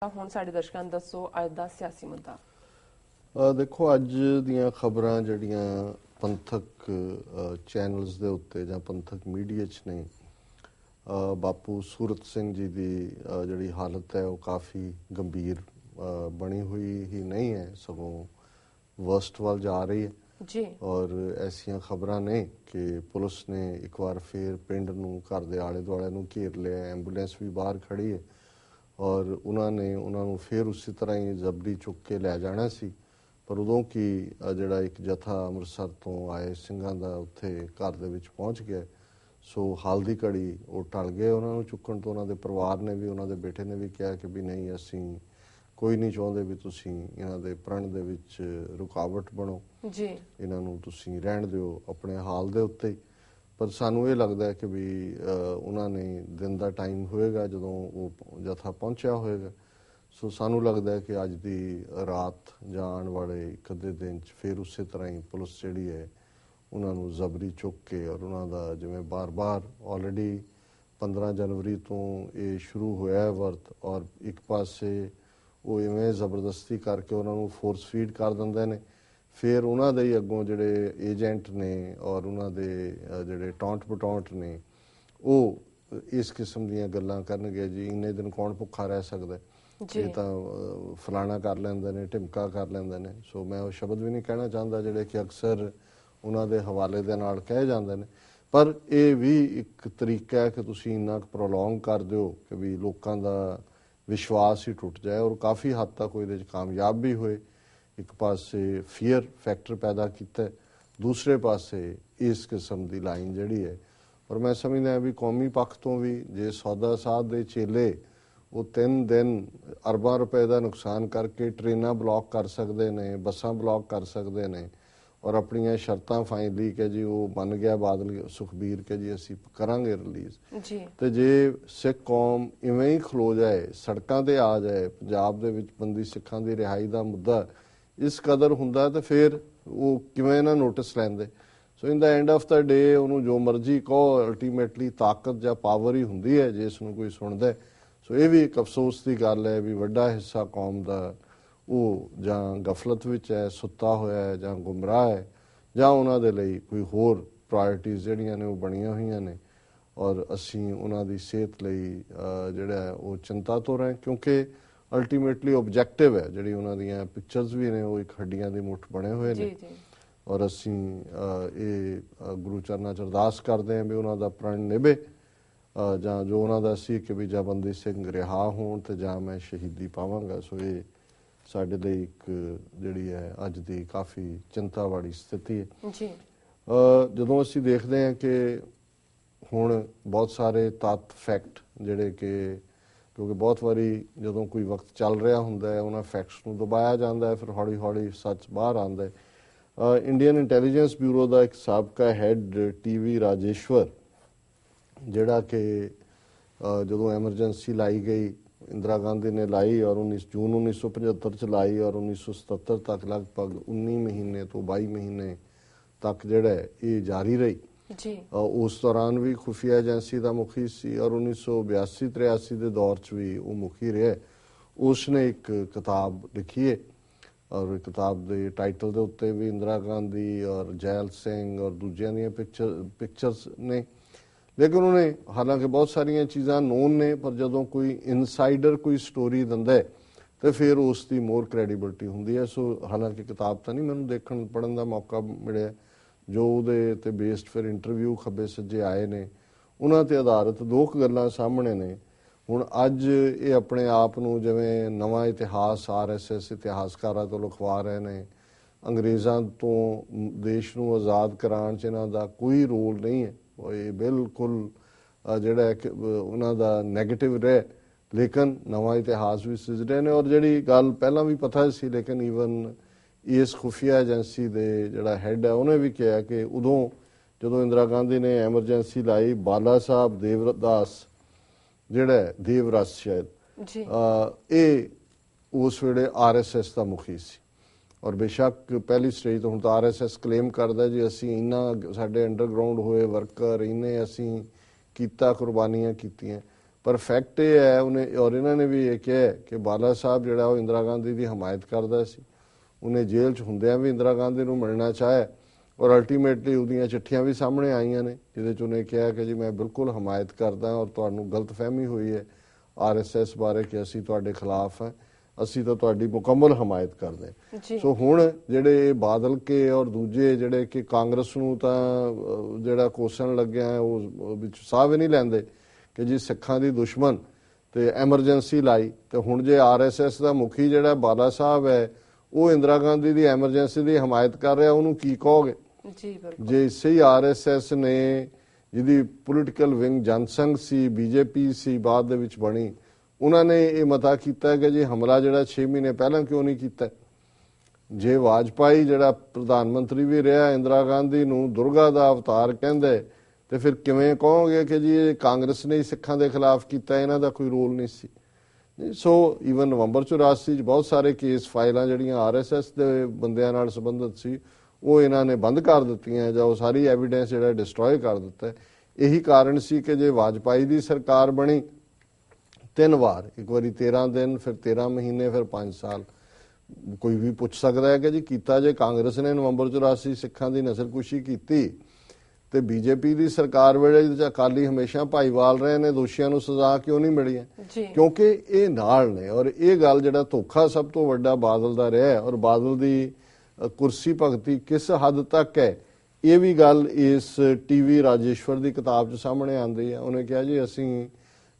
ਹੁਣ ਸਾਡੇ ਦਰਸ਼ਕਾਂ ਨੂੰ ਦੱਸੋ ਅੱਜ ਦਾ ਸਿਆਸੀ ਮੁੱਦਾ। ਦੇਖੋ ਅੱਜ ਦੀਆਂ ਖਬਰਾਂ ਜਿਹੜੀਆਂ ਪੰਥਕ ਚੈਨਲਸ ਦੇ ਉੱਤੇ ਜਾਂ ਪੰਥਕ ਮੀਡੀਆ 'ਚ ਨੇ, ਬਾਪੂ ਸੂਰਤ ਸਿੰਘ ਜੀ ਦੀ ਜਿਹੜੀ ਹਾਲਤ ਹੈ ਉਹ ਕਾਫੀ ਗੰਭੀਰ ਬਣੀ ਹੋਈ ਹੀ ਨਹੀਂ ਹੈ, ਸਗੋਂ ਵਰਸਟ ਵੱਲ ਜਾ ਰਹੀ ਹੈ ਜੀ। ਔਰ ਐਸੀਆਂ ਖਬਰਾਂ ਨੇ ਕਿ ਪੁਲਿਸ ਨੇ ਇੱਕ ਵਾਰ ਫਿਰ ਪਿੰਡ ਨੂੰ, ਘਰ ਦੇ ਆਲੇ ਦੁਆਲੇ ਨੂੰ ਘੇਰ ਲਿਆ, ਐਂਬੂਲੈਂਸ ਵੀ ਬਾਹਰ ਖੜੀ ਹੈ ਔਰ ਉਹਨਾਂ ਨੂੰ ਫਿਰ ਉਸੇ ਤਰ੍ਹਾਂ ਹੀ ਜ਼ਬਰੀ ਚੁੱਕ ਕੇ ਲੈ ਜਾਣਾ ਸੀ। ਪਰ ਉਦੋਂ ਕਿ ਜਿਹੜਾ ਇੱਕ ਜਥਾ ਅੰਮ੍ਰਿਤਸਰ ਤੋਂ ਆਏ ਸਿੰਘਾਂ ਦਾ ਉੱਥੇ ਘਰ ਦੇ ਵਿੱਚ ਪਹੁੰਚ ਗਿਆ, ਸੋ ਹਾਲ ਦੀ ਘੜੀ ਉਹ ਟਲ ਗਏ ਉਹਨਾਂ ਨੂੰ ਚੁੱਕਣ ਤੋਂ। ਉਹਨਾਂ ਦੇ ਪਰਿਵਾਰ ਨੇ ਵੀ, ਉਹਨਾਂ ਦੇ ਬੇਟੇ ਨੇ ਵੀ ਕਿਹਾ ਕਿ ਵੀ ਨਹੀਂ, ਅਸੀਂ ਕੋਈ ਨਹੀਂ ਚਾਹੁੰਦੇ ਵੀ ਤੁਸੀਂ ਇਹਨਾਂ ਦੇ ਪ੍ਰਣ ਦੇ ਵਿੱਚ ਰੁਕਾਵਟ ਬਣੋ ਜੀ, ਇਹਨਾਂ ਨੂੰ ਤੁਸੀਂ ਰਹਿਣ ਦਿਓ ਆਪਣੇ ਹਾਲ ਦੇ ਉੱਤੇ। ਪਰ ਸਾਨੂੰ ਇਹ ਲੱਗਦਾ ਹੈ ਕਿ ਵੀ ਉਹਨਾਂ ਨੇ ਦਿਨ ਦਾ ਟਾਈਮ ਹੋਏਗਾ ਜਦੋਂ ਉਹ ਜਥਾ ਪਹੁੰਚਿਆ ਹੋਏਗਾ, ਸੋ ਸਾਨੂੰ ਲੱਗਦਾ ਹੈ ਕਿ ਅੱਜ ਦੀ ਰਾਤ ਜਾਂ ਆਉਣ ਵਾਲੇ ਇੱਕ ਅੱਧੇ ਦਿਨ 'ਚ ਫਿਰ ਉਸੇ ਤਰ੍ਹਾਂ ਹੀ ਪੁਲਿਸ ਜਿਹੜੀ ਹੈ ਉਹਨਾਂ ਨੂੰ ਜ਼ਬਰੀ ਚੁੱਕ ਕੇ, ਔਰ ਉਹਨਾਂ ਦਾ ਜਿਵੇਂ ਬਾਰ-ਬਾਰ ਆਲਰੇਡੀ 15 ਜਨਵਰੀ ਤੋਂ ਇਹ ਸ਼ੁਰੂ ਹੋਇਆ ਹੈ ਵਰਤ, ਔਰ ਇੱਕ ਪਾਸੇ ਉਹ ਇਵੇਂ ਜ਼ਬਰਦਸਤੀ ਕਰਕੇ ਉਹਨਾਂ ਨੂੰ ਫੋਰਸ ਫੀਡ ਕਰ ਦਿੰਦੇ ਨੇ, ਫਿਰ ਉਹਨਾਂ ਦੇ ਹੀ ਅੱਗੋਂ ਜਿਹੜੇ ਏਜੰਟ ਨੇ ਔਰ ਉਹਨਾਂ ਦੇ ਜਿਹੜੇ ਟੌਂਟ ਪਟੌਂਟ ਨੇ ਉਹ ਇਸ ਕਿਸਮ ਦੀਆਂ ਗੱਲਾਂ ਕਰਨਗੇ, ਜੀ ਇੰਨੇ ਦਿਨ ਕੌਣ ਭੁੱਖਾ ਰਹਿ ਸਕਦਾ, ਇਹ ਤਾਂ ਫਲਾਣਾ ਕਰ ਲੈਂਦੇ ਨੇ, ਢਿਮਕਾ ਕਰ ਲੈਂਦੇ ਨੇ। ਸੋ ਮੈਂ ਉਹ ਸ਼ਬਦ ਵੀ ਨਹੀਂ ਕਹਿਣਾ ਚਾਹੁੰਦਾ ਜਿਹੜੇ ਕਿ ਅਕਸਰ ਉਹਨਾਂ ਦੇ ਹਵਾਲੇ ਦੇ ਨਾਲ ਕਹੇ ਜਾਂਦੇ ਨੇ, ਪਰ ਇਹ ਵੀ ਇੱਕ ਤਰੀਕਾ ਹੈ ਕਿ ਤੁਸੀਂ ਇੰਨਾ ਕੁ ਪ੍ਰੋਲੋਂਗ ਕਰ ਦਿਓ ਕਿ ਵੀ ਲੋਕਾਂ ਦਾ ਵਿਸ਼ਵਾਸ ਹੀ ਟੁੱਟ ਜਾਏ, ਔਰ ਕਾਫੀ ਹੱਦ ਤੱਕ ਉਹ ਇਹਦੇ 'ਚ ਕਾਮਯਾਬ ਵੀ ਹੋਏ। ਇੱਕ ਪਾਸੇ ਫੀਅਰ ਫੈਕਟਰ ਪੈਦਾ ਕੀਤਾ, ਦੂਸਰੇ ਪਾਸੇ ਇਸ ਕਿਸਮ ਦੀ ਲਾਈਨ ਜਿਹੜੀ ਹੈ। ਔਰ ਮੈਂ ਸਮਝਦਾ ਵੀ ਕੌਮੀ ਪੱਖ ਤੋਂ ਵੀ ਜੇ ਸੌਦਾ ਸਾਧ ਦੇ ਚੇਲੇ ਉਹ 3 ਦਿਨ ਅਰਬਾਂ ਰੁਪਏ ਦਾ ਨੁਕਸਾਨ ਕਰਕੇ ਟ੍ਰੇਨਾਂ ਬਲੌਕ ਕਰ ਸਕਦੇ ਨੇ, ਬੱਸਾਂ ਬਲੌਕ ਕਰ ਸਕਦੇ ਨੇ, ਔਰ ਆਪਣੀਆਂ ਸ਼ਰਤਾਂ ਫਾਈਨਲੀ ਕਿ ਜੀ ਉਹ ਮੰਨ ਗਿਆ ਬਾਦਲ ਸੁਖਬੀਰ ਕਿ ਜੀ ਅਸੀਂ ਕਰਾਂਗੇ ਰਿਲੀਜ਼ ਜੀ, ਤੇ ਜੇ ਸਿੱਖ ਕੌਮ ਇਵੇਂ ਹੀ ਖਲੋ ਜਾਏ, ਸੜਕਾਂ ਤੇ ਆ ਜਾਏ, ਪੰਜਾਬ ਦੇ ਵਿੱਚ ਬੰਦੀ ਸਿੱਖਾਂ ਦੀ ਰਿਹਾਈ ਦਾ ਮੁੱਦਾ ਇਸ ਕਦਰ ਹੁੰਦਾ ਤਾਂ ਫਿਰ ਉਹ ਕਿਵੇਂ ਨਾ ਨੋਟਿਸ ਲੈਂਦੇ। ਸੋ ਇਨ ਦਾ ਐਂਡ ਆਫ ਦਾ ਡੇ ਉਹਨੂੰ ਜੋ ਮਰਜ਼ੀ ਕਹੋ, ਅਲਟੀਮੇਟਲੀ ਤਾਕਤ ਜਾਂ ਪਾਵਰ ਹੀ ਹੁੰਦੀ ਹੈ ਜੇ ਇਸ ਨੂੰ ਕੋਈ ਸੁਣਦਾ। ਸੋ ਇਹ ਵੀ ਇੱਕ ਅਫਸੋਸ ਦੀ ਗੱਲ ਹੈ ਵੀ ਵੱਡਾ ਹਿੱਸਾ ਕੌਮ ਦਾ ਉਹ ਜਾਂ ਗਫਲਤ ਵਿੱਚ ਹੈ, ਸੁੱਤਾ ਹੋਇਆ ਹੈ, ਜਾਂ ਗੁੰਮਰਾਹ ਹੈ, ਜਾਂ ਉਹਨਾਂ ਦੇ ਲਈ ਕੋਈ ਹੋਰ ਪ੍ਰਾਇਰਟੀਜ਼ ਜਿਹੜੀਆਂ ਨੇ ਉਹ ਬਣੀਆਂ ਹੋਈਆਂ ਨੇ, ਔਰ ਅਸੀਂ ਉਹਨਾਂ ਦੀ ਸਿਹਤ ਲਈ ਜਿਹੜਾ ਹੈ ਉਹ ਚਿੰਤਾ ਤੋਂ ਰਹੇ, ਕਿਉਂਕਿ ਅਲਟੀਮੇਟਲੀ ਓਬਜੈਕਟਿਵ ਹੈ ਜਿਹੜੀ ਉਹਨਾਂ ਦੀਆਂ ਪਿਕਚਰਸ ਵੀ ਨੇ ਉਹ ਇੱਕ ਹੱਡੀਆਂ ਦੀ ਮੁੱਠ ਬਣੇ ਹੋਏ ਨੇ। ਔਰ ਅਸੀਂ ਇਹ ਗੁਰੂ ਚਰਨਾਂ 'ਚ ਅਰਦਾਸ ਕਰਦੇ ਹਾਂ ਵੀ ਉਹਨਾਂ ਦਾ ਪ੍ਰਣ ਨਿਭੇ, ਜਾਂ ਜੋ ਉਹਨਾਂ ਦਾ ਸੀ ਕਿ ਵੀ ਜਾਂ ਬੰਦੀ ਸਿੰਘ ਰਿਹਾ ਹੋਣ ਤੇ ਜਾਂ ਮੈਂ ਸ਼ਹੀਦੀ ਪਾਵਾਂਗਾ। ਸੋ ਇਹ ਸਾਡੇ ਲਈ ਇੱਕ ਜਿਹੜੀ ਹੈ ਅੱਜ ਦੀ ਕਾਫੀ ਚਿੰਤਾ ਵਾਲੀ ਸਥਿਤੀ ਹੈ ਜੀ। ਜਦੋਂ ਅਸੀਂ ਦੇਖਦੇ ਹਾਂ ਕਿ ਹੁਣ ਬਹੁਤ ਸਾਰੇ ਤੱਥ ਫੈਕਟ ਜਿਹੜੇ ਕਿ, ਕਿਉਂਕਿ ਬਹੁਤ ਵਾਰੀ ਜਦੋਂ ਕੋਈ ਵਕਤ ਚੱਲ ਰਿਹਾ ਹੁੰਦਾ ਹੈ ਉਹਨਾਂ ਫੈਕਟਸ ਨੂੰ ਦਬਾਇਆ ਜਾਂਦਾ ਹੈ, ਫਿਰ ਹੌਲੀ ਹੌਲੀ ਸੱਚ ਬਾਹਰ ਆਉਂਦਾ ਹੈ। ਇੰਡੀਅਨ ਇੰਟੈਲੀਜੈਂਸ ਬਿਊਰੋ ਦਾ ਇੱਕ ਸਾਬਕਾ ਹੈਡ TV ਰਾਜੇਸ਼ਵਰ, ਜਿਹੜਾ ਕਿ ਜਦੋਂ ਐਮਰਜੈਂਸੀ ਲਾਈ ਗਈ, ਇੰਦਰਾ ਗਾਂਧੀ ਨੇ ਲਾਈ ਔਰ 19 ਜੂਨ 1975 ਚ ਲਾਈ ਔਰ 1977 ਤੱਕ ਲਗਭਗ 19 ਮਹੀਨੇ ਤੋਂ 22 ਮਹੀਨੇ ਤੱਕ ਜਿਹੜਾ ਇਹ ਜਾਰੀ ਰਹੀ ਜੀ। ਉਸ ਦੌਰਾਨ ਵੀ ਖੁਫੀਆ ਏਜੰਸੀ ਦਾ ਮੁਖੀ ਸੀ ਔਰ 1982-83 ਦੇ ਦੌਰ 'ਚ ਵੀ ਉਹ ਮੁਖੀ ਰਿਹਾ। ਉਸ ਨੇ ਇੱਕ ਕਿਤਾਬ ਲਿਖੀ ਹੈ ਔਰ ਕਿਤਾਬ ਦੇ ਟਾਈਟਲ ਦੇ ਉੱਤੇ ਵੀ ਇੰਦਰਾ ਗਾਂਧੀ ਔਰ ਜੈਲ ਸਿੰਘ ਔਰ ਦੂਜਿਆਂ ਦੀਆਂ ਪਿਕਚਰਸ ਨੇ, ਲੇਕਿਨ ਉਹਨੇ ਹਾਲਾਂਕਿ ਬਹੁਤ ਸਾਰੀਆਂ ਚੀਜ਼ਾਂ ਨੋਨ ਨੇ, ਪਰ ਜਦੋਂ ਕੋਈ ਇਨਸਾਈਡਰ ਕੋਈ ਸਟੋਰੀ ਦਿੰਦਾ ਹੈ ਤੇ ਫਿਰ ਉਸ ਦੀ ਮੋਰ ਕ੍ਰੈਡੀਬਿਲਿਟੀ ਹੁੰਦੀ ਹੈ। ਸੋ ਹਾਲਾਂਕਿ ਕਿਤਾਬ ਤਾਂ ਨਹੀਂ ਮੈਨੂੰ ਦੇਖਣ ਪੜ੍ਹਨ ਦਾ ਮੌਕਾ ਮਿਲਿਆ, ਜੋ ਉਹਦੇ ਤੇ ਬੇਸਡ ਫਿਰ ਇੰਟਰਵਿਊ ਖੱਬੇ ਸੱਜੇ ਆਏ ਨੇ ਉਹਨਾਂ ਤੇ ਆਧਾਰਿਤ ਦੋ ਕੁ ਗੱਲਾਂ ਸਾਹਮਣੇ ਨੇ। ਹੁਣ ਅੱਜ ਇਹ ਆਪਣੇ ਆਪ ਨੂੰ ਜਿਵੇਂ ਨਵਾਂ ਇਤਿਹਾਸ RSS ਇਤਿਹਾਸਕਾਰਾਂ ਤੋਂ ਲਿਖਵਾ ਰਹੇ ਨੇ, ਅੰਗਰੇਜ਼ਾਂ ਤੋਂ ਦੇਸ਼ ਨੂੰ ਆਜ਼ਾਦ ਕਰਾਉਣ 'ਚ ਇਹਨਾਂ ਦਾ ਕੋਈ ਰੋਲ ਨਹੀਂ ਹੈ, ਇਹ ਬਿਲਕੁਲ ਜਿਹੜਾ ਹੈ ਕਿ ਉਹਨਾਂ ਦਾ ਨੈਗੇਟਿਵ ਰਿਹਾ, ਲੇਕਿਨ ਨਵਾਂ ਇਤਿਹਾਸ ਵੀ ਸਿਰਜ ਰਹੇ ਨੇ। ਔਰ ਜਿਹੜੀ ਗੱਲ ਪਹਿਲਾਂ ਵੀ ਪਤਾ ਸੀ, ਲੇਕਿਨ ਈਵਨ ਇਸ ਖੁਫੀਆ ਏਜੰਸੀ ਦੇ ਜਿਹੜਾ ਹੈਡ ਹੈ ਉਹਨੇ ਵੀ ਕਿਹਾ ਕਿ ਉਦੋਂ ਜਦੋਂ ਇੰਦਰਾ ਗਾਂਧੀ ਨੇ ਐਮਰਜੈਂਸੀ ਲਾਈ, ਬਾਲਾ ਸਾਹਿਬ ਦੇਵਦਾਸ ਜਿਹੜਾ ਦੇਵਰਸ ਸ਼ਾਇਦ ਇਹ ਉਸ ਵੇਲੇ RSS ਦਾ ਮੁਖੀ ਸੀ, ਔਰ ਬੇਸ਼ੱਕ ਪਹਿਲੀ ਸਟੇਜ ਤੋਂ ਹੁਣ ਤਾਂ RSS ਕਲੇਮ ਕਰਦਾ ਜੀ ਅਸੀਂ ਇੰਨਾ ਸਾਡੇ ਅੰਡਰਗਰਾਊਂਡ ਹੋਏ ਵਰਕਰ, ਇੰਨੇ ਅਸੀਂ ਕੀਤਾ ਕੁਰਬਾਨੀਆਂ ਕੀਤੀਆਂ, ਪਰ ਫੈਕਟ ਇਹ ਹੈ ਉਹਨੇ ਔਰ ਇਹਨਾਂ ਨੇ ਵੀ ਇਹ ਕਿਹਾ ਕਿ ਬਾਲਾ ਸਾਹਿਬ ਜਿਹੜਾ ਉਹ ਇੰਦਰਾ ਗਾਂਧੀ ਦੀ ਹਮਾਇਤ ਕਰਦਾ ਸੀ। ਉਹਨੇ ਜੇਲ੍ਹ 'ਚ ਹੁੰਦਿਆਂ ਵੀ ਇੰਦਰਾ ਗਾਂਧੀ ਨੂੰ ਮਿਲਣਾ ਚਾਹਿਆ ਔਰ ਅਲਟੀਮੇਟਲੀ ਉਹਦੀਆਂ ਚਿੱਠੀਆਂ ਵੀ ਸਾਹਮਣੇ ਆਈਆਂ ਨੇ ਜਿਹਦੇ 'ਚ ਉਹਨੇ ਕਿਹਾ ਕਿ ਜੀ ਮੈਂ ਬਿਲਕੁਲ ਹਮਾਇਤ ਕਰਦਾ ਔਰ ਤੁਹਾਨੂੰ ਗਲਤਫਹਿਮੀ ਹੋਈ ਹੈ RSS ਬਾਰੇ ਕਿ ਅਸੀਂ ਤੁਹਾਡੇ ਖਿਲਾਫ ਹਾਂ, ਅਸੀਂ ਤਾਂ ਤੁਹਾਡੀ ਮੁਕੰਮਲ ਹਮਾਇਤ ਕਰਦੇ ਹਾਂ। ਸੋ ਹੁਣ ਜਿਹੜੇ ਬਾਦਲ ਕੇ ਔਰ ਦੂਜੇ ਜਿਹੜੇ ਕਿ ਕਾਂਗਰਸ ਨੂੰ ਤਾਂ ਜਿਹੜਾ ਕੋਸਣ ਲੱਗਿਆ ਉਹ ਵਿੱਚ ਸਾਹ ਵੀ ਨਹੀਂ ਲੈਂਦੇ ਕਿ ਜੀ ਸਿੱਖਾਂ ਦੀ ਦੁਸ਼ਮਣ ਤੇ ਐਮਰਜੈਂਸੀ ਲਾਈ, ਤੇ ਹੁਣ ਜੇ RSS ਦਾ ਮੁਖੀ ਜਿਹੜਾ ਬਾਲਾ ਸਾਹਿਬ ਹੈ ਉਹ ਇੰਦਰਾ ਗਾਂਧੀ ਦੀ ਐਮਰਜੈਂਸੀ ਦੀ ਹਮਾਇਤ ਕਰ ਰਿਹਾ, ਉਹਨੂੰ ਕੀ ਕਹੋਗੇ? ਜੇ ਇਸੇ ਹੀ RSS ਨੇ ਜਿਹਦੀ ਪੋਲੀਟੀਕਲ ਵਿੰਗ ਜਨਸੰਘ ਸੀ, BJP ਸੀ, ਬਾਅਦ ਦੇ ਵਿੱਚ ਬਣੀ, ਉਹਨਾਂ ਨੇ ਇਹ ਮਤਾ ਕੀਤਾ ਕਿ ਜੀ ਹਮਲਾ ਜਿਹੜਾ 6 ਮਹੀਨੇ ਪਹਿਲਾਂ ਕਿਉਂ ਨਹੀਂ ਕੀਤਾ? ਜੇ ਵਾਜਪਾਈ ਜਿਹੜਾ ਪ੍ਰਧਾਨ ਮੰਤਰੀ ਵੀ ਰਿਹਾ ਇੰਦਰਾ ਗਾਂਧੀ ਨੂੰ ਦੁਰਗਾ ਦਾ ਅਵਤਾਰ ਕਹਿੰਦੇ, ਤੇ ਫਿਰ ਕਿਵੇਂ ਕਹੋਗੇ ਕਿ ਜੀ ਇਹ ਕਾਂਗਰਸ ਨੇ ਸਿੱਖਾਂ ਦੇ ਖਿਲਾਫ ਕੀਤਾ, ਇਹਨਾਂ ਦਾ ਕੋਈ ਰੋਲ ਨਹੀਂ ਸੀ? ਸੋ ਈਵਨ ਨਵੰਬਰ 84 ਚ ਬਹੁਤ ਸਾਰੇ ਕੇਸ ਫਾਈਲਾਂ ਜਿਹੜੀਆਂ RSS ਦੇ ਬੰਦਿਆਂ ਨਾਲ ਸੰਬੰਧਿਤ ਸੀ ਉਹ ਇਹਨਾਂ ਨੇ ਬੰਦ ਕਰ ਦਿੱਤੀਆਂ ਜਾਂ ਉਹ ਸਾਰੀ ਐਵੀਡੈਂਸ ਜਿਹੜਾ ਡਿਸਟਰੋਏ ਕਰ ਦਿੱਤਾ। ਇਹੀ ਕਾਰਨ ਸੀ ਕਿ ਜੇ ਵਾਜਪਾਈ ਦੀ ਸਰਕਾਰ ਬਣੀ 3 ਵਾਰ, ਇੱਕ ਵਾਰੀ 13 ਦਿਨ, ਫਿਰ 13 ਮਹੀਨੇ, ਫਿਰ 5 ਸਾਲ, ਕੋਈ ਵੀ ਪੁੱਛ ਸਕਦਾ ਹੈ ਕਿ ਜੀ ਕੀਤਾ ਜੇ ਕਾਂਗਰਸ ਨੇ ਨਵੰਬਰ 84 ਸਿੱਖਾਂ ਦੀ ਨਸਲਕੁਸ਼ੀ ਕੀਤੀ ਤੇ BJP ਦੀ ਸਰਕਾਰ ਵੇਲੇ ਜਿਹਦੇ ਅਕਾਲੀ ਹਮੇਸ਼ਾ ਭਾਈਵਾਲ ਰਹੇ ਨੇ, ਦੋਸ਼ੀਆਂ ਨੂੰ ਸਜ਼ਾ ਕਿਉਂ ਨਹੀਂ ਮਿਲੀ ਹੈ? ਕਿਉਂਕਿ ਇਹ ਨਾਲ ਨੇ। ਔਰ ਇਹ ਗੱਲ ਜਿਹੜਾ ਧੋਖਾ ਸਭ ਤੋਂ ਵੱਡਾ ਬਾਦਲ ਦਾ ਰਿਹਾ ਔਰ ਬਾਦਲ ਦੀ ਕੁਰਸੀ ਭਗਤੀ ਕਿਸ ਹੱਦ ਤੱਕ ਹੈ ਇਹ ਵੀ ਗੱਲ ਇਸ TV ਰਾਜੇਸ਼ਵਰ ਦੀ ਕਿਤਾਬ 'ਚ ਸਾਹਮਣੇ ਆਉਂਦੀ ਹੈ। ਉਹਨੇ ਕਿਹਾ ਜੀ ਅਸੀਂ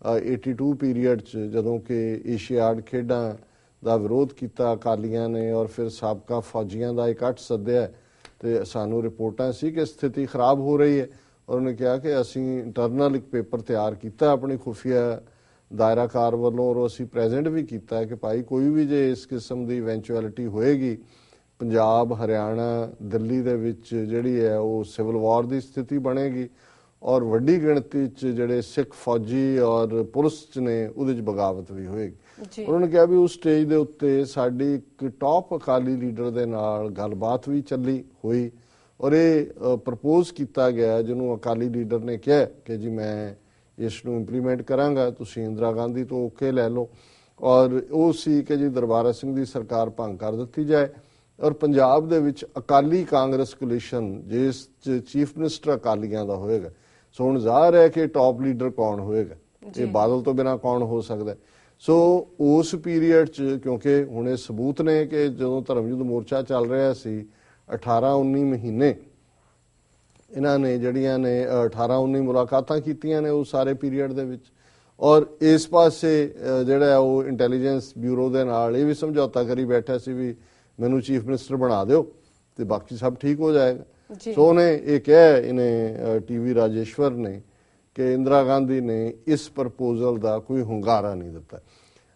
82 ਪੀਰੀਅਡ 'ਚ ਜਦੋਂ ਕਿ ਏਸ਼ੀਆਡ ਖੇਡਾਂ ਦਾ ਵਿਰੋਧ ਕੀਤਾ ਅਕਾਲੀਆਂ ਨੇ ਔਰ ਫਿਰ ਸਾਬਕਾ ਫੌਜੀਆਂ ਦਾ ਇਕੱਠ ਸੱਦਿਆ ਤੇ ਸਾਨੂੰ ਰਿਪੋਰਟਾਂ ਸੀ ਕਿ ਸਥਿਤੀ ਖਰਾਬ ਹੋ ਰਹੀ ਹੈ ਔਰ ਉਹਨੇ ਕਿਹਾ ਕਿ ਅਸੀਂ ਇੰਟਰਨਲ ਇੱਕ ਪੇਪਰ ਤਿਆਰ ਕੀਤਾ ਆਪਣੀ ਖੁਫੀਆ ਦਾਇਰਾਕਾਰ ਵੱਲੋਂ ਔਰ ਅਸੀਂ ਪ੍ਰੈਜ਼ੈਂਟ ਵੀ ਕੀਤਾ ਕਿ ਭਾਈ ਕੋਈ ਵੀ ਜੇ ਇਸ ਕਿਸਮ ਦੀ ਇਵੈਂਚੁਅਲਿਟੀ ਹੋਏਗੀ ਪੰਜਾਬ, ਹਰਿਆਣਾ, ਦਿੱਲੀ ਦੇ ਵਿੱਚ ਜਿਹੜੀ ਹੈ ਉਹ ਸਿਵਲ ਵਾਰ ਦੀ ਸਥਿਤੀ ਬਣੇਗੀ ਔਰ ਵੱਡੀ ਗਿਣਤੀ 'ਚ ਜਿਹੜੇ ਸਿੱਖ ਫੌਜੀ ਔਰ ਪੁਲਿਸ 'ਚ ਨੇ ਉਹਦੇ 'ਚ ਬਗਾਵਤ ਵੀ ਹੋਏਗੀ। ਉਹਨਾਂ ਨੇ ਕਿਹਾ ਵੀ ਉਸ ਸਟੇਜ ਦੇ ਉੱਤੇ ਸਾਡੀ ਇੱਕ ਟੌਪ ਅਕਾਲੀ ਲੀਡਰ ਦੇ ਨਾਲ ਗੱਲਬਾਤ ਵੀ ਚੱਲੀ ਹੋਈ ਔਰ ਇਹ ਪ੍ਰਪੋਜ਼ ਕੀਤਾ ਗਿਆ ਜਿਹਨੂੰ ਅਕਾਲੀ ਲੀਡਰ ਨੇ ਕਿਹਾ ਕਿ ਜੀ ਮੈਂ ਇਸ ਨੂੰ ਇੰਪਲੀਮੈਂਟ ਕਰਾਂਗਾ, ਤੁਸੀਂ ਇੰਦਰਾ ਗਾਂਧੀ ਤੋਂ ਓਕੇ ਲੈ ਲਓ। ਔਰ ਉਹ ਸੀ ਕਿ ਜੀ ਦਰਬਾਰਾ ਸਿੰਘ ਦੀ ਸਰਕਾਰ ਭੰਗ ਕਰ ਦਿੱਤੀ ਜਾਏ ਔਰ ਪੰਜਾਬ ਦੇ ਵਿੱਚ ਅਕਾਲੀ ਕਾਂਗਰਸ ਕੋਲੀਸ਼ਨ ਜਿਸ 'ਚ ਚੀਫ ਮਿਨਿਸਟਰ ਅਕਾਲੀਆਂ ਦਾ ਹੋਏਗਾ। ਸੋ ਹੁਣ ਜ਼ਾਹਰ ਹੈ ਕਿ ਟੌਪ ਲੀਡਰ ਕੌਣ ਹੋਏਗਾ, ਇਹ ਬਾਦਲ ਤੋਂ ਬਿਨਾਂ ਕੌਣ ਹੋ ਸਕਦਾ? ਸੋ ਉਸ ਪੀਰੀਅਡ 'ਚ ਕਿਉਂਕਿ ਹੁਣ ਇਹ ਸਬੂਤ ਨੇ ਕਿ ਜਦੋਂ ਧਰਮਯੁੱਧ ਮੋਰਚਾ ਚੱਲ ਰਿਹਾ ਸੀ 18-19 ਮਹੀਨੇ ਇਹਨਾਂ ਨੇ ਜਿਹੜੀਆਂ ਨੇ 18-19 ਮੁਲਾਕਾਤਾਂ ਕੀਤੀਆਂ ਨੇ ਉਸ ਸਾਰੇ ਪੀਰੀਅਡ ਦੇ ਵਿੱਚ ਔਰ ਇਸ ਪਾਸੇ ਜਿਹੜਾ ਉਹ ਇੰਟੈਲੀਜੈਂਸ ਬਿਊਰੋ ਦੇ ਨਾਲ ਇਹ ਵੀ ਸਮਝੌਤਾ ਕਰੀ ਬੈਠਾ ਸੀ ਵੀ ਮੈਨੂੰ ਚੀਫ ਮਿਨਿਸਟਰ ਬਣਾ ਦਿਓ ਤੇ ਬਾਕੀ ਸਭ ਠੀਕ ਹੋ ਜਾਏਗਾ। ਸੋ ਉਹਨੇ ਇਹ ਕਿਹਾ ਇਹਨੇ TV ਰਾਜੇਸ਼ਵਰ ਨੇ ਕਿ ਇੰਦਰਾ ਗਾਂਧੀ ਨੇ ਇਸ ਪ੍ਰਪੋਜ਼ਲ ਦਾ ਕੋਈ ਹੁੰਗਾਰਾ ਨਹੀਂ ਦਿੱਤਾ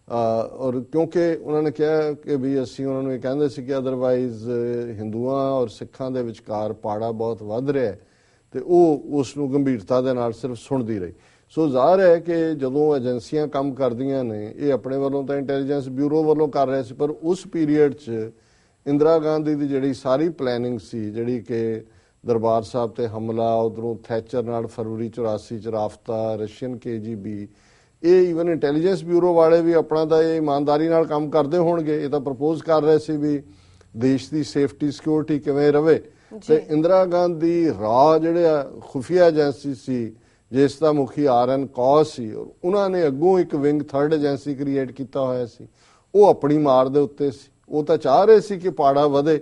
ਔਰ ਕਿਉਂਕਿ ਉਹਨਾਂ ਨੇ ਕਿਹਾ ਕਿ ਵੀ ਅਸੀਂ ਉਹਨਾਂ ਨੂੰ ਇਹ ਕਹਿੰਦੇ ਸੀ ਕਿ ਅਦਰਵਾਈਜ਼ ਹਿੰਦੂਆਂ ਔਰ ਸਿੱਖਾਂ ਦੇ ਵਿਚਕਾਰ ਪਾੜਾ ਬਹੁਤ ਵੱਧ ਰਿਹਾ ਹੈ ਤੇ ਉਹ ਉਸ ਨੂੰ ਗੰਭੀਰਤਾ ਦੇ ਨਾਲ ਸਿਰਫ ਸੁਣਦੀ ਰਹੀ। ਸੋ ਜ਼ਾਹਰ ਹੈ ਕਿ ਜਦੋਂ ਏਜੰਸੀਆਂ ਕੰਮ ਕਰਦੀਆਂ ਨੇ ਇਹ ਆਪਣੇ ਵੱਲੋਂ ਤਾਂ ਇੰਟੈਲੀਜੈਂਸ ਬਿਊਰੋ ਵੱਲੋਂ ਕਰ ਰਹੇ ਸੀ ਪਰ ਉਸ ਪੀਰੀਅਡ 'ਚ ਇੰਦਰਾ ਗਾਂਧੀ ਦੀ ਜਿਹੜੀ ਸਾਰੀ ਪਲੈਨਿੰਗ ਸੀ ਜਿਹੜੀ ਕਿ ਦਰਬਾਰ ਸਾਹਿਬ ਤੇ ਹਮਲਾ, ਉਧਰੋਂ ਥੈਚਰ ਨਾਲ ਫਰਵਰੀ 84 ਚ ਰਾਫਤਾ, ਰਸ਼ੀਅਨ KGB, ਇਹ ਈਵਨ ਇੰਟੈਲੀਜੈਂਸ ਬਿਊਰੋ ਵਾਲੇ ਵੀ ਆਪਣਾ ਤਾਂ ਇਹ ਇਮਾਨਦਾਰੀ ਨਾਲ ਕੰਮ ਕਰਦੇ ਹੋਣਗੇ। ਇਹ ਤਾਂ ਪ੍ਰਪੋਜ਼ ਕਰ ਰਹੇ ਸੀ ਵੀ ਦੇਸ਼ ਦੀ ਸੇਫਟੀ ਸਿਕਿਉਰਿਟੀ ਕਿਵੇਂ ਰਵੇ ਤੇ ਇੰਦਰਾ ਗਾਂਧੀ ਜਿਹੜੇ ਖੁਫੀਆ ਏਜੰਸੀ ਸੀ ਜਿਸ ਦਾ ਮੁਖੀ RN ਕੌਰ ਸੀ ਉਹਨਾਂ ਨੇ ਅੱਗੋਂ ਇੱਕ ਵਿੰਗ 3rd ਏਜੰਸੀ ਕ੍ਰੀਏਟ ਕੀਤਾ ਹੋਇਆ ਸੀ। ਉਹ ਆਪਣੀ ਮਾਰ ਦੇ ਉੱਤੇ ਸੀ। ਉਹ ਤਾਂ ਚਾਹ ਰਹੇ ਸੀ ਕਿ ਪਾੜਾ ਵਧੇ,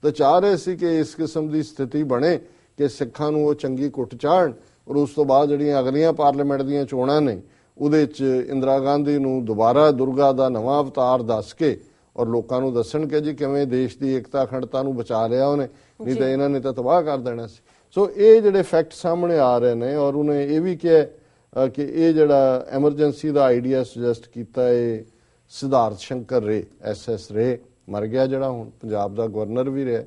ਤਾਂ ਚਾਹ ਰਹੇ ਸੀ ਕਿ ਇਸ ਕਿਸਮ ਦੀ ਸਥਿਤੀ ਬਣੇ ਕਿ ਸਿੱਖਾਂ ਨੂੰ ਉਹ ਚੰਗੀ ਕੁੱਟ ਚਾੜਨ ਔਰ ਉਸ ਤੋਂ ਬਾਅਦ ਜਿਹੜੀਆਂ ਅਗਲੀਆਂ ਪਾਰਲੀਮੈਂਟ ਦੀਆਂ ਚੋਣਾਂ ਨੇ ਉਹਦੇ 'ਚ ਇੰਦਰਾ ਗਾਂਧੀ ਨੂੰ ਦੁਬਾਰਾ ਦੁਰਗਾ ਦਾ ਨਵਾਂ ਅਵਤਾਰ ਦੱਸ ਕੇ ਔਰ ਲੋਕਾਂ ਨੂੰ ਦੱਸਣ ਕਿ ਜੀ ਕਿਵੇਂ ਦੇਸ਼ ਦੀ ਏਕਤਾ ਅਖੰਡਤਾ ਨੂੰ ਬਚਾ ਲਿਆ ਉਹਨੇ, ਨਹੀਂ ਤਾਂ ਇਹਨਾਂ ਨੇ ਤਾਂ ਤਬਾਹ ਕਰ ਦੇਣਾ ਸੀ। ਸੋ ਇਹ ਜਿਹੜੇ ਫੈਕਟ ਸਾਹਮਣੇ ਆ ਰਹੇ ਨੇ ਔਰ ਉਹਨੇ ਇਹ ਵੀ ਕਿਹਾ ਕਿ ਇਹ ਜਿਹੜਾ ਐਮਰਜੈਂਸੀ ਦਾ ਆਈਡੀਆ ਸੁਜੈਸਟ ਕੀਤਾ ਇਹ ਸਿਧਾਰਥ ਸ਼ੰਕਰ ਰੇ SS ਰੇ ਮਰ ਗਿਆ ਜਿਹੜਾ ਹੁਣ ਪੰਜਾਬ ਦਾ ਗਵਰਨਰ ਵੀ ਰਿਹਾ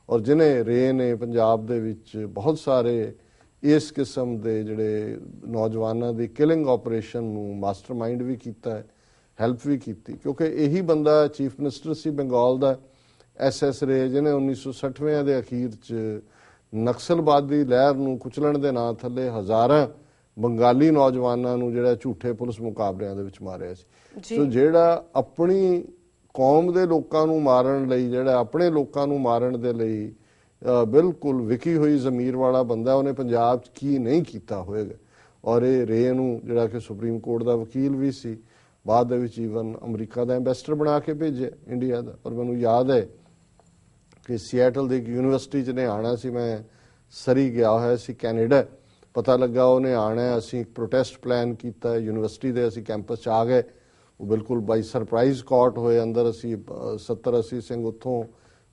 ਔਰ ਜਿਹਨੇ ਰੇ ਨੇ ਪੰਜਾਬ ਦੇ ਵਿੱਚ ਬਹੁਤ ਸਾਰੇ ਇਸ ਕਿਸਮ ਦੇ ਜਿਹੜੇ ਨੌਜਵਾਨਾਂ ਦੀ ਕਿਲਿੰਗ ਆਪਰੇਸ਼ਨ ਨੂੰ ਮਾਸਟਰਮਾਈਂਡ ਵੀ ਕੀਤਾ ਹੈ, ਹੈਲਪ ਵੀ ਕੀਤੀ ਕਿਉਂਕਿ ਇਹੀ ਬੰਦਾ ਚੀਫ ਮਿਨਿਸਟਰ ਸੀ ਬੰਗਾਲ ਦਾ SS ਰੇ ਜਿਹਨੇ 1960ਵੇਂ ਦੇ ਅਖੀਰ 'ਚ ਨਕਸਲਵਾਦੀ ਲਹਿਰ ਨੂੰ ਕੁਚਲਣ ਦੇ ਨਾਂ ਥੱਲੇ ਹਜ਼ਾਰਾਂ ਬੰਗਾਲੀ ਨੌਜਵਾਨਾਂ ਨੂੰ ਜਿਹੜਾ ਝੂਠੇ ਪੁਲਿਸ ਮੁਕਾਬਲਿਆਂ ਦੇ ਵਿੱਚ ਮਾਰਿਆ ਸੀ। ਜੀ। ਸੋ ਜਿਹੜਾ ਆਪਣੀ ਕੌਮ ਦੇ ਲੋਕਾਂ ਨੂੰ ਮਾਰਨ ਲਈ, ਜਿਹੜਾ ਆਪਣੇ ਲੋਕਾਂ ਨੂੰ ਮਾਰਨ ਦੇ ਲਈ ਬਿਲਕੁਲ ਵਿਕੀ ਹੋਈ ਜ਼ਮੀਰ ਵਾਲਾ ਬੰਦਾ, ਉਹਨੇ ਪੰਜਾਬ 'ਚ ਕੀ ਨਹੀਂ ਕੀਤਾ ਹੋਏਗਾ। ਔਰ ਇਹ ਰੇ ਨੂੰ ਜਿਹੜਾ ਕਿ ਸੁਪਰੀਮ ਕੋਰਟ ਦਾ ਵਕੀਲ ਵੀ ਸੀ, ਬਾਅਦ ਦੇ ਵਿੱਚ ਈਵਨ ਅਮਰੀਕਾ ਦਾ ਐਂਬੈਸਡਰ ਬਣਾ ਕੇ ਭੇਜਿਆ ਇੰਡੀਆ ਦਾ। ਔਰ ਮੈਨੂੰ ਯਾਦ ਹੈ ਕਿ ਸੀਐਟਲ ਦੀ ਇੱਕ ਯੂਨੀਵਰਸਿਟੀ 'ਚ ਨੇ ਆਉਣਾ ਸੀ, ਮੈਂ ਸਰੀ ਗਿਆ ਹੋਇਆ ਸੀ ਕੈਨੇਡਾ, ਪਤਾ ਲੱਗਾ ਉਹਨੇ ਆਉਣਾ, ਅਸੀਂ ਇੱਕ ਪ੍ਰੋਟੈਸਟ ਪਲਾਨ ਕੀਤਾ ਯੂਨੀਵਰਸਿਟੀ ਦੇ, ਅਸੀਂ ਕੈਂਪਸ 'ਚ ਆ ਗਏ, ਉਹ ਬਿਲਕੁਲ ਬਾਈ ਸਰਪ੍ਰਾਈਜ਼ ਕਾਟ ਹੋਏ ਅੰਦਰ। ਅਸੀਂ 70-80 ਸਿੰਘ ਉੱਥੋਂ,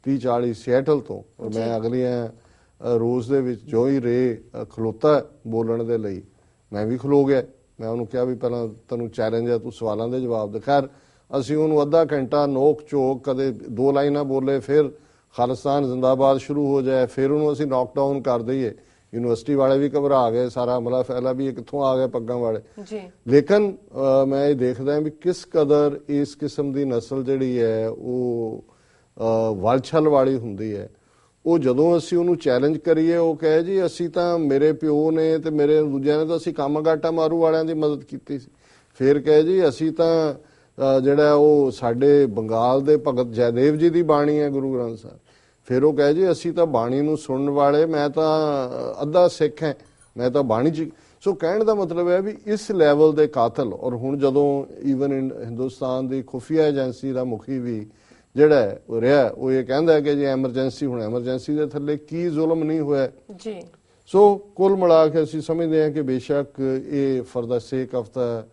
30-40 ਸੀਐਟਲ ਤੋਂ, ਔਰ ਮੈਂ ਅਗਲੀਆਂ ਰੋਜ਼ ਦੇ ਵਿੱਚ ਜੋ ਹੀ ਰੇ ਖਲੋਤਾ ਬੋਲਣ ਦੇ ਲਈ, ਮੈਂ ਵੀ ਖਲੋ ਗਿਆ। ਮੈਂ ਉਹਨੂੰ ਕਿਹਾ ਵੀ ਪਹਿਲਾਂ ਤੈਨੂੰ ਚੈਲੰਜ ਹੈ, ਤੂੰ ਸਵਾਲਾਂ ਦੇ ਜਵਾਬ ਦੇ। ਖੈਰ ਅਸੀਂ ਉਹਨੂੰ ਅੱਧਾ ਘੰਟਾ ਨੋਕ ਝੋਕ, ਕਦੇ 2 ਲਾਈਨਾਂ ਬੋਲੇ, ਫਿਰ ਖਾਲਿਸਤਾਨ ਜ਼ਿੰਦਾਬਾਦ ਸ਼ੁਰੂ ਹੋ ਜਾਏ, ਫਿਰ ਉਹਨੂੰ ਅਸੀਂ ਨੌਕਡਾਊਨ ਕਰ ਦਈਏ। ਯੂਨੀਵਰਸਿਟੀ ਵਾਲੇ ਵੀ ਘਬਰਾ ਗਏ, ਸਾਰਾ ਅਮਲਾ ਫੈਲਾ ਵੀ ਇਹ ਕਿੱਥੋਂ ਆ ਗਏ ਪੱਗਾਂ ਵਾਲੇ ਜੀ। ਲੇਕਿਨ ਮੈਂ ਇਹ ਦੇਖਦਾ ਵੀ ਕਿਸ ਕਦਰ ਇਸ ਕਿਸਮ ਦੀ ਨਸਲ ਜਿਹੜੀ ਹੈ ਉਹ ਵਲਛਲ ਵਾਲੀ ਹੁੰਦੀ ਹੈ। ਉਹ ਜਦੋਂ ਅਸੀਂ ਉਹਨੂੰ ਚੈਲੰਜ ਕਰੀਏ, ਉਹ ਕਹੇ ਜੀ ਅਸੀਂ ਤਾਂ, ਮੇਰੇ ਪਿਓ ਨੇ ਤੇ ਮੇਰੇ ਦੂਜਿਆਂ ਨੇ ਤਾਂ ਅਸੀਂ ਕੰਮ ਗਾਟਾ ਮਾਰੂ ਵਾਲਿਆਂ ਦੀ ਮਦਦ ਕੀਤੀ ਸੀ। ਫਿਰ ਕਹੇ ਜੀ ਅਸੀਂ ਤਾਂ ਜਿਹੜਾ ਉਹ ਸਾਡੇ ਬੰਗਾਲ ਦੇ ਭਗਤ ਜੈਦੇਵ ਜੀ ਦੀ ਬਾਣੀ ਹੈ ਗੁਰੂ ਗ੍ਰੰਥ ਸਾਹਿਬ। ਫਿਰ ਉਹ ਕਹੇ ਜੀ ਅਸੀਂ ਤਾਂ ਬਾਣੀ ਨੂੰ ਸੁਣਨ ਵਾਲੇ, ਮੈਂ ਤਾਂ ਅੱਧਾ ਸਿੱਖ ਹੈ, ਮੈਂ ਤਾਂ ਬਾਣੀ 'ਚ। ਸੋ ਕਹਿਣ ਦਾ ਮਤਲਬ ਹੈ ਵੀ ਇਸ ਲੈਵਲ ਦੇ ਕਾਤਲ। ਔਰ ਹੁਣ ਜਦੋਂ ਈਵਨ ਹਿੰਦੁਸਤਾਨ ਦੀ ਖੁਫੀਆ ਏਜੰਸੀ ਦਾ ਮੁਖੀ ਵੀ ਜਿਹੜਾ ਉਹ ਰਿਹਾ, ਉਹ ਇਹ ਕਹਿੰਦਾ ਹੈ ਕਿ ਜੇ ਐਮਰਜੈਂਸੀ, ਹੁਣ ਐਮਰਜੈਂਸੀ ਦੇ ਥੱਲੇ ਕੀ ਜ਼ੁਲਮ ਨਹੀਂ ਹੋਇਆ ਜੀ। ਸੋ ਕੁੱਲ ਮਿਲਾ ਕੇ ਅਸੀਂ ਸਮਝਦੇ ਹਾਂ ਕਿ ਬੇਸ਼ੱਕ ਇਹ ਫॉर द ਸੇਕ ਆਫ ਦ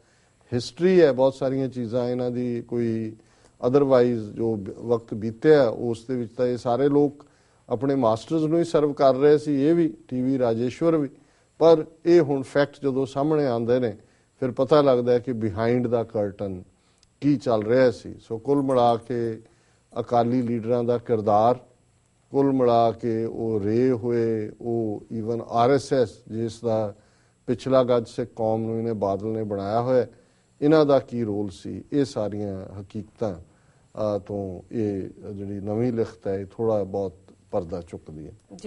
ਹਿਸਟਰੀ ਹੈ, ਬਹੁਤ ਸਾਰੀਆਂ ਚੀਜ਼ਾਂ ਇਹਨਾਂ ਦੀ ਕੋਈ ਅਦਰਵਾਈਜ਼ ਜੋ ਵਕਤ ਬੀਤਿਆ ਉਸ ਦੇ ਵਿੱਚ ਤਾਂ ਇਹ ਸਾਰੇ ਲੋਕ ਆਪਣੇ ਮਾਸਟਰਸ ਨੂੰ ਹੀ ਸਰਵ ਕਰ ਰਹੇ ਸੀ, ਇਹ ਵੀ ਟੀਵੀ ਰਾਜੇਸ਼ਵਰ ਵੀ। ਪਰ ਇਹ ਹੁਣ ਫੈਕਟ ਜਦੋਂ ਸਾਹਮਣੇ ਆਉਂਦੇ ਨੇ, ਫਿਰ ਪਤਾ ਲੱਗਦਾ ਕਿ ਬਿਹਾਈਂਡ ਦਾ ਕਰਟਨ ਕੀ ਚੱਲ ਰਿਹਾ ਸੀ। ਸੋ ਕੁੱਲ ਮਿਲਾ ਕੇ ਅਕਾਲੀ ਲੀਡਰਾਂ ਦਾ ਕਿਰਦਾਰ, ਕੁੱਲ ਮਿਲਾ ਕੇ ਉਹ ਰੇ ਹੋਏ, ਉਹ ਈਵਨ ਆਰਐਸਐਸ ਜਿਸ ਦਾ ਪਿਛਲਾ ਗੱਜ ਸਿੱਖ ਕੌਮ ਨੂੰ ਇਹਨੇ ਬਾਦਲ ਨੇ ਬਣਾਇਆ ਹੋਇਆ, ਇਹਨਾਂ ਦਾ ਕੀ ਰੋਲ ਸੀ, ਇਹ ਸਾਰੀਆਂ ਹਕੀਕਤਾਂ ਤੋਂ ਇਹ ਜਿਹੜੀ ਨਵੀਂ ਲਿਖਤ ਹੈ, ਥੋੜਾ ਬਹੁਤ ਪਰਦਾ ਚੁੱਕਦੀ ਹੈ।